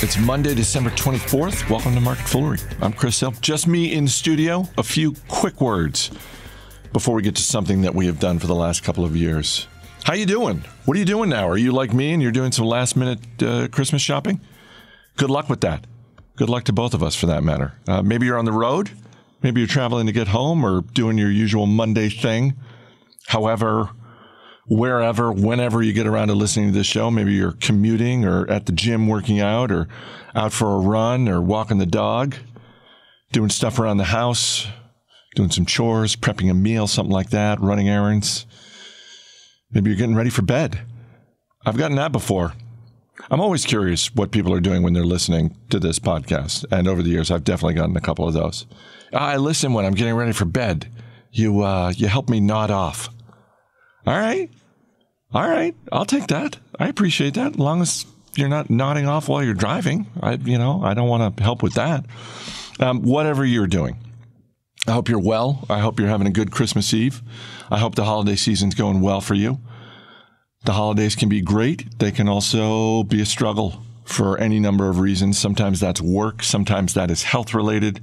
It's Monday, December 24th. Welcome to Market Foolery. I'm Chris Hill. Just me in studio. A few quick words before we get to something that we have done for the last couple of years. How you doing? What are you doing now? Are you like me and you're doing some last-minute Christmas shopping? Good luck with that. Good luck to both of us, for that matter. Maybe you're on the road. Maybe you're traveling to get home or doing your usual Monday thing. However, wherever, whenever you get around to listening to this show, maybe you're commuting or at the gym working out or out for a run or walking the dog, doing stuff around the house, doing some chores, prepping a meal, something like that, running errands. Maybe you're getting ready for bed. I've gotten that before. I'm always curious what people are doing when they're listening to this podcast. And over the years, I've definitely gotten a couple of those. I listen when I'm getting ready for bed. You help me nod off. All right. I'll take that. I appreciate that. As long as you're not nodding off while you're driving. I don't want to help with that. Whatever you're doing. I hope you're well. I hope you're having a good Christmas Eve. I hope the holiday season's going well for you. The holidays can be great. They can also be a struggle for any number of reasons. Sometimes that's work. Sometimes that is health related.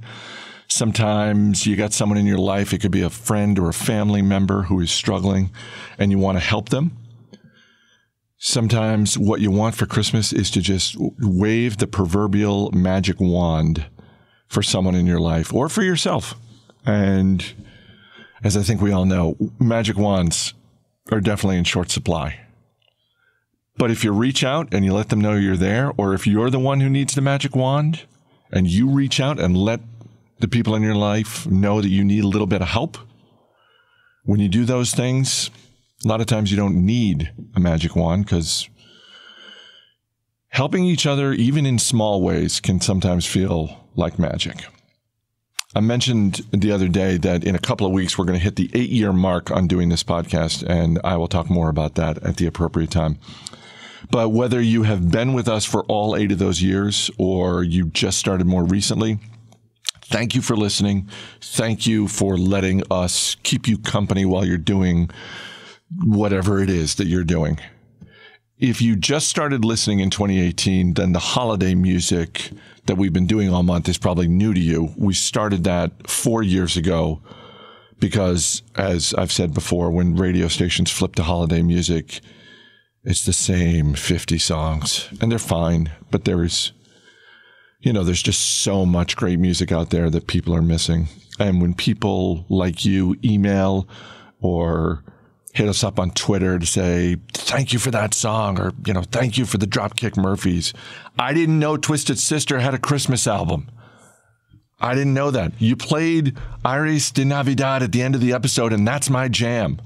Sometimes you got someone in your life. It could be a friend or a family member who is struggling and you want to help them. Sometimes what you want for Christmas is to just wave the proverbial magic wand for someone in your life or for yourself. And as I think we all know, magic wands are definitely in short supply. But if you reach out and you let them know you're there, or if you're the one who needs the magic wand and you reach out and let the people in your life know that you need a little bit of help, when you do those things, a lot of times you don't need a magic wand, because helping each other, even in small ways, can sometimes feel like magic. I mentioned the other day that in a couple of weeks, we're going to hit the 8-year mark on doing this podcast, and I will talk more about that at the appropriate time. But whether you have been with us for all 8 of those years or you just started more recently, thank you for listening. Thank you for letting us keep you company while you're doing whatever it is that you're doing. If you just started listening in 2018, then the holiday music that we've been doing all month is probably new to you. We started that 4 years ago because, as I've said before, when radio stations flip to holiday music, it's the same 50 songs, and they're fine, but there's just so much great music out there that people are missing. And when people like you email or hit us up on Twitter to say, thank you for that song, or, thank you for the Dropkick Murphys. I didn't know Twisted Sister had a Christmas album. I didn't know that. You played Iris de Navidad at the end of the episode, and that's my jam.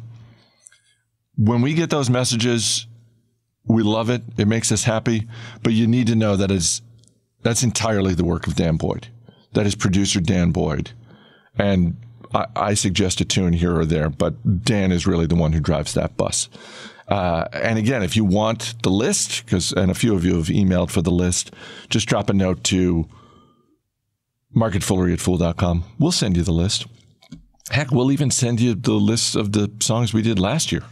When we get those messages, we love it. It makes us happy. But you need to know that that's entirely the work of Dan Boyd. That is producer Dan Boyd. And I suggest a tune here or there, but Dan is really the one who drives that bus. And again, if you want the list, and a few of you have emailed for the list, just drop a note to MarketFoolery@fool.com. We'll send you the list. Heck, we'll even send you the list of the songs we did last year.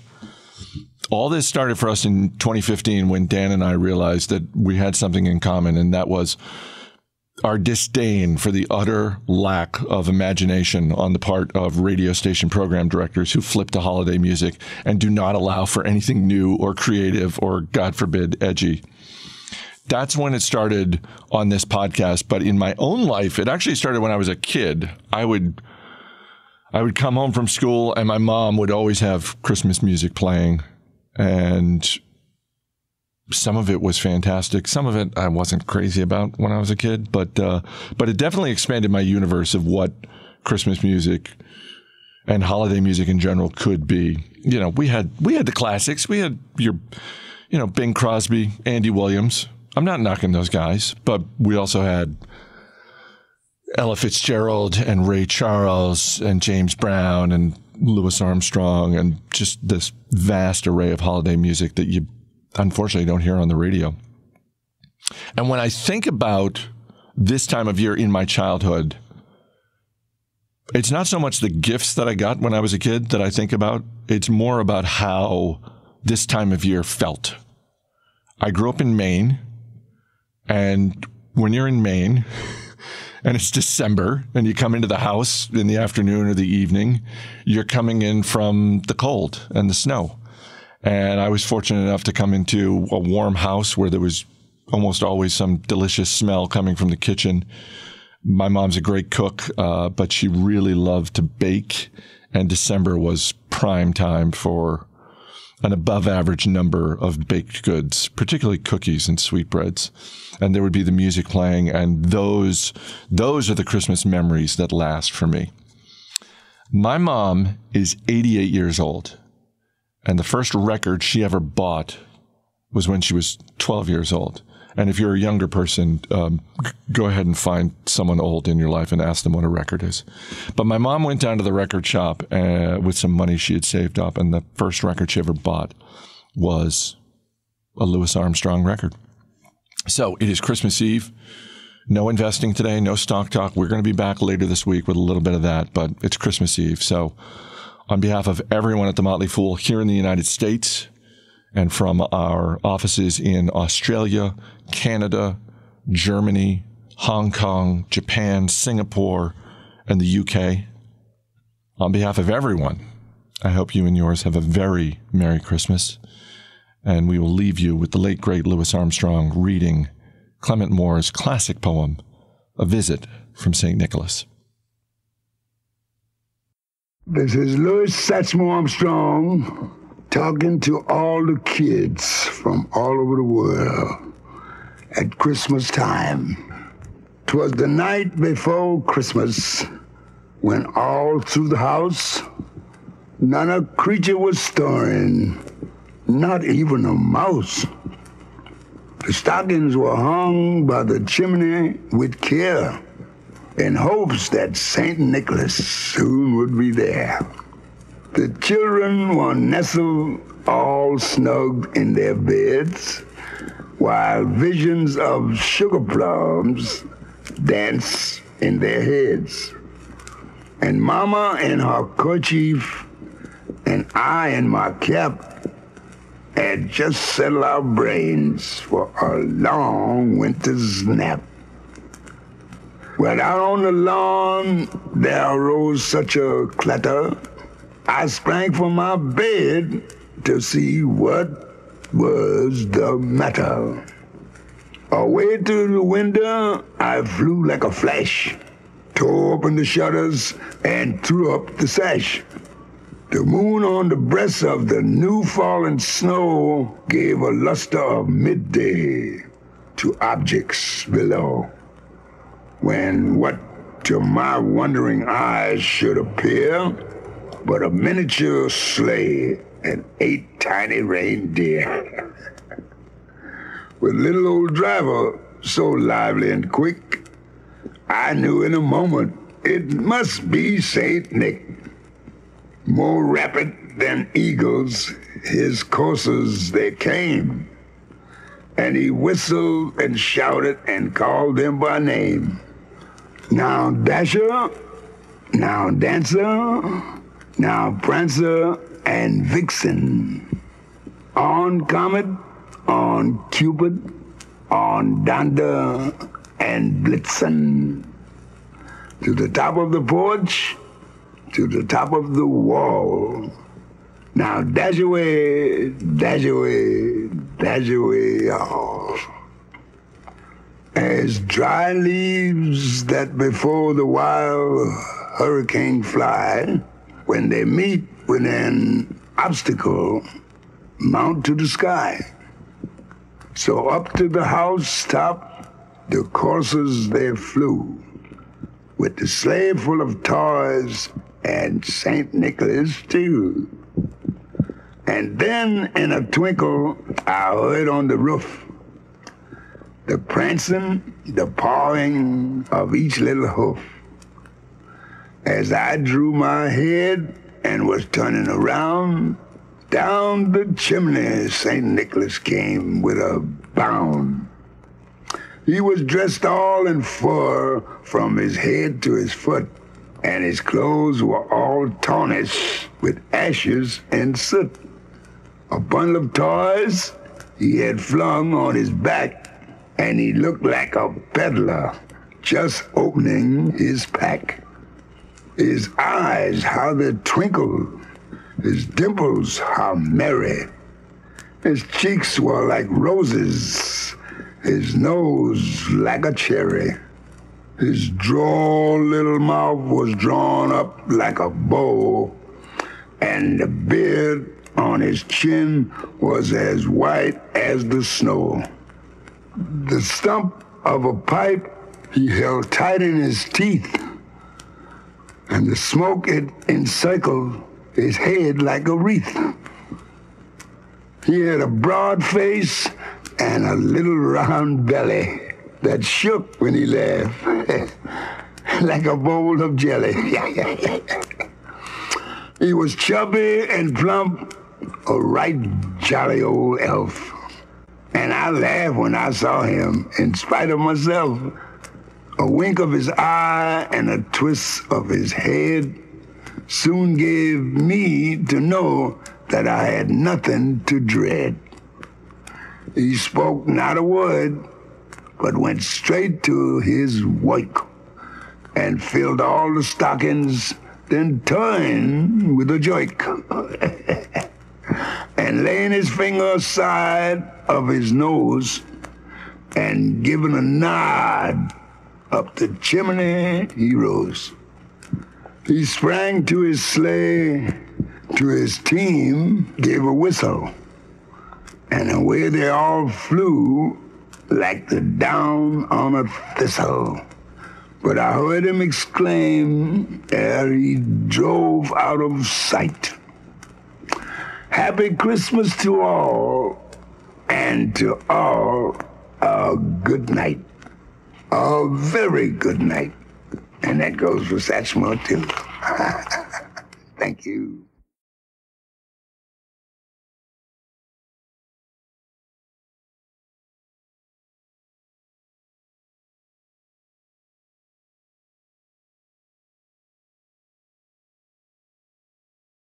All this started for us in 2015 when Dan and I realized that we had something in common, and that was our disdain for the utter lack of imagination on the part of radio station program directors who flip to holiday music and do not allow for anything new or creative or, God forbid, edgy. That's when it started on this podcast. But in my own life, it actually started when I was a kid. I would come home from school and my mom would always have Christmas music playing. And some of it was fantastic. Some of it I wasn't crazy about when I was a kid, but it definitely expanded my universe of what Christmas music and holiday music in general could be. We had the classics. We had your, Bing Crosby, Andy Williams. I'm not knocking those guys, but we also had Ella Fitzgerald and Ray Charles and James Brown and Louis Armstrong, and just this vast array of holiday music that you unfortunately don't hear on the radio. And when I think about this time of year in my childhood, it's not so much the gifts that I got when I was a kid that I think about. It's more about how this time of year felt. I grew up in Maine, And when you're in Maine and it's December and you come into the house in the afternoon or the evening, you're coming in from the cold and the snow. And I was fortunate enough to come into a warm house where there was almost always some delicious smell coming from the kitchen. My mom's a great cook, but she really loved to bake. And December was prime time for an above average number of baked goods, particularly cookies and sweetbreads. And there would be the music playing. And those are the Christmas memories that last for me. My mom is 88 years old. And the first record she ever bought was when she was 12 years old. And if you're a younger person, go ahead and find someone old in your life and ask them what a record is. But my mom went down to the record shop with some money she had saved up, and the first record she ever bought was a Louis Armstrong record. So it is Christmas Eve. No investing today, no stock talk. We're going to be back later this week with a little bit of that, but it's Christmas Eve. So on behalf of everyone at the Motley Fool here in the United States, and from our offices in Australia, Canada, Germany, Hong Kong, Japan, Singapore, and the UK, on behalf of everyone, I hope you and yours have a very Merry Christmas. And we will leave you with the late, great Louis Armstrong reading Clement Moore's classic poem, A Visit from St. Nicholas. This is Louis Armstrong talking to all the kids from all over the world at Christmas time. 'Twas the night before Christmas when all through the house not a creature was stirring, not even a mouse. The stockings were hung by the chimney with care in hopes that St. Nicholas soon would be there. The children were nestled all snug in their beds, while visions of sugar plums danced in their heads. And Mama in her kerchief and I in my cap had just settled our brains for a long winter's nap. Well, out on the lawn there arose such a clatter, I sprang from my bed to see what was the matter. Away to the window, I flew like a flash, tore open the shutters, and threw up the sash. The moon on the breast of the new fallen snow gave a luster of midday to objects below, when what to my wondering eyes should appear but a miniature sleigh and 8 tiny reindeer. With little old driver so lively and quick, I knew in a moment it must be Saint Nick. More rapid than eagles, his coursers they came, and he whistled and shouted and called them by name. Now Dasher, now Dancer, now Prancer and Vixen, on Comet, on Cupid, on Donder and Blitzen, to the top of the porch, to the top of the wall. Now dash away, dash away, dash away all. As dry leaves that before the wild hurricane fly, when they meet with an obstacle, mount to the sky. So up to the house top, the coursers they flew, with the sleigh full of toys and St. Nicholas too. And then in a twinkle, I heard on the roof the prancing, the pawing of each little hoof. As I drew my head and was turning around, down the chimney St. Nicholas came with a bound. He was dressed all in fur from his head to his foot, and his clothes were all tarnished with ashes and soot. A bundle of toys he had flung on his back, and he looked like a peddler just opening his pack. His eyes, how they twinkled, his dimples, how merry. His cheeks were like roses, his nose like a cherry. His droll little mouth was drawn up like a bow, and the beard on his chin was as white as the snow. The stump of a pipe he held tight in his teeth, and the smoke it encircled his head like a wreath. He had a broad face and a little round belly that shook when he laughed, like a bowl of jelly. He was chubby and plump, a right jolly old elf. And I laughed when I saw him, in spite of myself. A wink of his eye and a twist of his head soon gave me to know that I had nothing to dread. He spoke not a word, but went straight to his work and filled all the stockings, then turned with a jerk. And laying his finger aside of his nose and giving a nod up the chimney, he rose. He sprang to his sleigh, to his team, gave a whistle, and away they all flew like the down on a thistle. But I heard him exclaim ere he drove out of sight, "Happy Christmas to all, and to all a good night." A very good night. And that goes for Satchmo, too. Thank you.